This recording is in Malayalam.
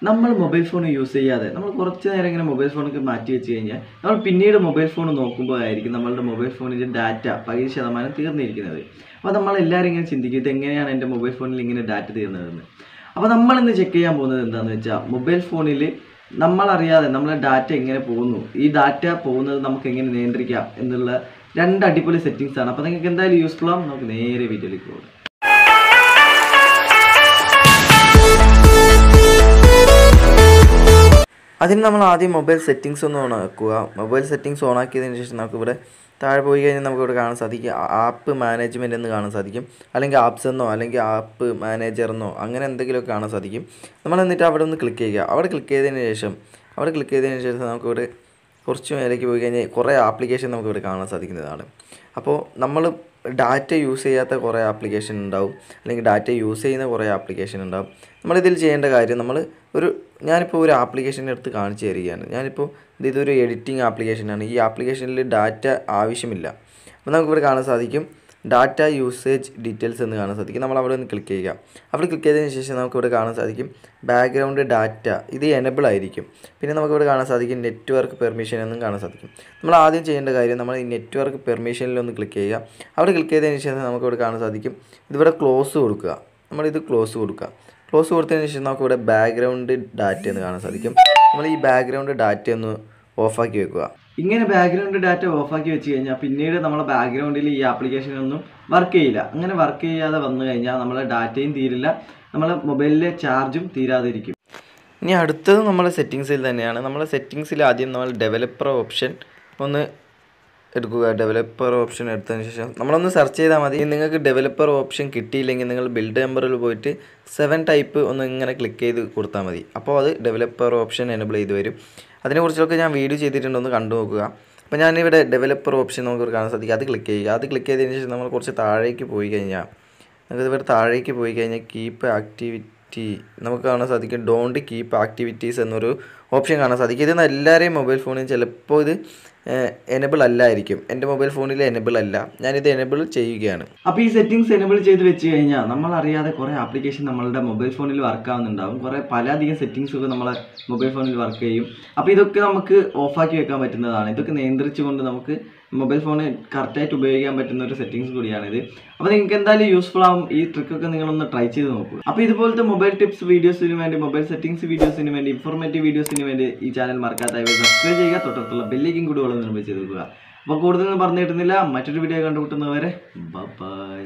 നമ്മൾ മൊബൈൽ ഫോൺ യൂസ് ചെയ്യാതെ നമ്മൾ കുറച്ച് നേരം ഇങ്ങനെ മൊബൈൽ ഫോണൊക്കെ മാറ്റി വെച്ച് കഴിഞ്ഞാൽ നമ്മൾ പിന്നീട് മൊബൈൽ ഫോൺ നോക്കുമ്പോഴായിരിക്കും നമ്മളുടെ മൊബൈൽ ഫോണിൻ്റെ ഡാറ്റ 10% തീർന്നിരിക്കുന്നത്. അപ്പോൾ നമ്മളെല്ലാവരും ഇങ്ങനെ ചിന്തിക്കും ഇതെങ്ങനെയാണ് എൻ്റെ മൊബൈൽ ഫോണിൽ ഇങ്ങനെ ഡാറ്റ തീർന്നതെന്ന്. അപ്പോൾ നമ്മളിന്ന് ചെക്ക് ചെയ്യാൻ പോകുന്നത് എന്താണെന്ന് വെച്ചാൽ മൊബൈൽ ഫോണിൽ നമ്മളറിയാതെ നമ്മളെ ഡാറ്റ എങ്ങനെ പോകുന്നു, ഈ ഡാറ്റ പോകുന്നത് നമുക്ക് എങ്ങനെ നിയന്ത്രിക്കാം എന്നുള്ള 2 അടിപൊളി സെറ്റിങ്സ് ആണ്. അപ്പോൾ നിങ്ങൾക്ക് എന്തായാലും യൂസ്ഫുൾ ആവും. നമുക്ക് നേരെ വീഡിയോയിലേക്ക് പോകാം. അതിന് നമ്മൾ ആദ്യം മൊബൈൽ സെറ്റിങ്സ് ഒന്ന് ഓൺ ആക്കുക. മൊബൈൽ സെറ്റിങ്സ് ഓൺ ആക്കിയതിന് ശേഷം നമുക്കിവിടെ താഴെ പോയി കഴിഞ്ഞാൽ നമുക്കിവിടെ കാണാൻ സാധിക്കും ആപ്പ് മാനേജ്മെൻറ്റ് എന്ന് കാണാൻ സാധിക്കും, അല്ലെങ്കിൽ ആപ്സ് എന്നോ അല്ലെങ്കിൽ ആപ്പ് മാനേജർ എന്നോ അങ്ങനെ എന്തെങ്കിലുമൊക്കെ കാണാൻ സാധിക്കും. നമ്മൾ എന്നിട്ട് അവിടെ ഒന്ന് ക്ലിക്ക് ചെയ്യുക. അവിടെ ക്ലിക്ക് ചെയ്തതിന് ശേഷം നമുക്കിവിടെ കുറച്ച് മേലേക്ക് പോയി കഴിഞ്ഞാൽ കുറേ ആപ്ലിക്കേഷൻ നമുക്കിവിടെ കാണാൻ സാധിക്കുന്നതാണ്. അപ്പോൾ നമ്മൾ ഡാറ്റ യൂസ് ചെയ്യാത്ത കുറേ ആപ്ലിക്കേഷൻ ഉണ്ടാവും, അല്ലെങ്കിൽ ഡാറ്റ യൂസ് ചെയ്യുന്ന കുറേ ആപ്ലിക്കേഷൻ ഉണ്ടാവും. നമ്മളിതിൽ ചെയ്യേണ്ട കാര്യം ഞാനിപ്പോൾ ഒരു ആപ്ലിക്കേഷൻ എടുത്ത് കാണിച്ചു തരികയാണ്. ഇതൊരു എഡിറ്റിംഗ് ആപ്ലിക്കേഷനാണ്. ഈ ആപ്ലിക്കേഷനിൽ ഡാറ്റ ആവശ്യമില്ല. അപ്പോൾ നമുക്കിവിടെ കാണാൻ സാധിക്കും ഡാറ്റ യൂസേജ് ഡീറ്റെയിൽസ് എന്ന് കാണാൻ സാധിക്കും. നമ്മൾ അവിടെ ഒന്ന് ക്ലിക്ക് ചെയ്യുക. അവിടെ ക്ലിക്ക് ചെയ്തതിന് ശേഷം നമുക്കിവിടെ കാണാൻ സാധിക്കും ബാക്ക്ഗ്രൗണ്ട് ഡാറ്റ, ഇത് എനബിൾ ആയിരിക്കും. പിന്നെ നമുക്കിവിടെ കാണാൻ സാധിക്കും നെറ്റ്വർക്ക് പെർമിഷൻ എന്നും കാണാൻ സാധിക്കും. നമ്മൾ ആദ്യം ചെയ്യേണ്ട കാര്യം നമ്മൾ ഈ നെറ്റ്വർക്ക് പെർമിഷനിലൊന്ന് ക്ലിക്ക് ചെയ്യുക. അവിടെ ക്ലിക്ക് ചെയ്തതിന് ശേഷം നമുക്കിവിടെ കാണാൻ സാധിക്കും ഇതിവിടെ ക്ലോസ് കൊടുക്കുക. നമ്മളിത് ക്ലോസ് കൊടുക്കുക. ക്ലോസ് കൊടുത്തതിന് ശേഷം നമുക്കിവിടെ ബാക്ക്ഗ്രൗണ്ട് ഡാറ്റ എന്ന് കാണാൻ സാധിക്കും. നമ്മൾ ഈ ബാക്ക്ഗ്രൗണ്ട് ഡാറ്റ ഒന്ന് ഓഫാക്കി വെക്കുക. ഇങ്ങനെ ബാക്ക്ഗ്രൗണ്ട് ഡാറ്റ ഓഫാക്കി വെച്ച് കഴിഞ്ഞാൽ പിന്നീട് നമ്മളെ ബാക്ക്ഗ്രൗണ്ടിൽ ഈ ആപ്ലിക്കേഷനൊന്നും വർക്ക് ചെയ്യില്ല. അങ്ങനെ വർക്ക് ചെയ്യാതെ വന്നു കഴിഞ്ഞാൽ നമ്മളെ ഡാറ്റയും തീരില്ല, നമ്മളെ മൊബൈലിലെ ചാർജും തീരാതിരിക്കും. ഇനി അടുത്തത് നമ്മളെ സെറ്റിങ്സിൽ തന്നെയാണ്. നമ്മളെ സെറ്റിങ്സിൽ ആദ്യം നമ്മൾ ഡെവലപ്പർ ഓപ്ഷൻ ഒന്ന് എടുക്കുക. ഡെവലപ്പർ ഓപ്ഷൻ എടുത്തതിന് ശേഷം നമ്മളൊന്ന് സെർച്ച് ചെയ്താൽ മതി. നിങ്ങൾക്ക് ഡെവലപ്പർ ഓപ്ഷൻ കിട്ടിയില്ലെങ്കിൽ നിങ്ങൾ ബിൽഡ് നമ്പറിൽ പോയിട്ട് 7 ടൈപ്പ് ഒന്ന് ഇങ്ങനെ ക്ലിക്ക് ചെയ്ത് കൊടുത്താൽ മതി. അപ്പോൾ അത് ഡെവലപ്പർ ഓപ്ഷൻ എനേബിൾ ചെയ്ത് വരും. അതിനെക്കുറിച്ചൊക്കെ ഞാൻ വീഡിയോ ചെയ്തിട്ടുണ്ടൊന്ന് കണ്ടു നോക്കുക. അപ്പോൾ ഞാനിവിടെ ഡെവലപ്പർ ഓപ്ഷൻ നമുക്ക് കാണാൻ സാധിക്കും, അത് ക്ലിക്ക് ചെയ്യുക. അത് ക്ലിക്ക് ചെയ്തതിന് ശേഷം നമ്മൾ കുറച്ച് താഴേക്ക് പോയി കഴിഞ്ഞാൽ കീപ്പ് ആക്ടിവിറ്റി നമുക്ക് കാണാൻ സാധിക്കും. ഡോണ്ട് കീപ്പ് ആക്ടിവിറ്റീസ് എന്നൊരു ഓപ്ഷൻ കാണാൻ സാധിക്കും. ഇത് എല്ലാവരെയും മൊബൈൽ ഫോണിൽ ചിലപ്പോൾ ഇത് എനേബിൾ അല്ലായിരിക്കും. എൻ്റെ മൊബൈൽ ഫോണിൽ എനേബിൾ അല്ല, ഞാനിത് എനേബിൾ ചെയ്യുകയാണ്. അപ്പോൾ ഈ സെറ്റിങ്സ് എനേബിൾ ചെയ്ത് വെച്ച് കഴിഞ്ഞാൽ നമ്മളറിയാതെ കുറേ ആപ്ലിക്കേഷൻ നമ്മളുടെ മൊബൈൽ ഫോണിൽ വർക്ക് ആവുന്നുണ്ടാവും. പലധികം സെറ്റിങ്സൊക്കെ നമ്മളെ മൊബൈൽ ഫോണിൽ വർക്ക് ചെയ്യും. അപ്പോൾ ഇതൊക്കെ നമുക്ക് ഓഫാക്കി വെക്കാൻ പറ്റുന്നതാണ്. ഇതൊക്കെ നിയന്ത്രിച്ചുകൊണ്ട് നമുക്ക് മൊബൈൽ ഫോൺ കറക്റ്റായിട്ട് ഉപയോഗിക്കാൻ പറ്റുന്ന ഒരു സെറ്റിങ്സ് കൂടിയാണിത്. അപ്പോൾ നിങ്ങൾക്ക് എന്തായാലും യൂസ്ഫുൾ ആവും. ഈ ട്രിക്കൊക്കെ നിങ്ങളൊന്ന് ട്രൈ ചെയ്ത് നോക്കുക. അപ്പോൾ ഇതുപോലത്തെ മൊബൈൽ ടിപ്സ് വീഡിയോസിന് വേണ്ടി, മൊബൈൽ സെറ്റിങ്സ് വീഡിയോസിന് വേണ്ടി, ഇൻഫോർമേറ്റീവ് വീഡിയോസിന് വേണ്ടി ഈ ചാനൽ മറക്കാതെ സബ്സ്ക്രൈബ് ചെയ്യുക. തൊട്ടടുത്തുള്ള ബെല്ലൈക്കൻ കൂടി നിർമ്മിച്ച് കൊടുക്കുക. അപ്പോൾ കൂടുതലൊന്നും പറഞ്ഞു കിട്ടുന്നില്ല. മറ്റൊരു വീഡിയോ കണ്ടുമുട്ടുന്നവരെ ബൈ.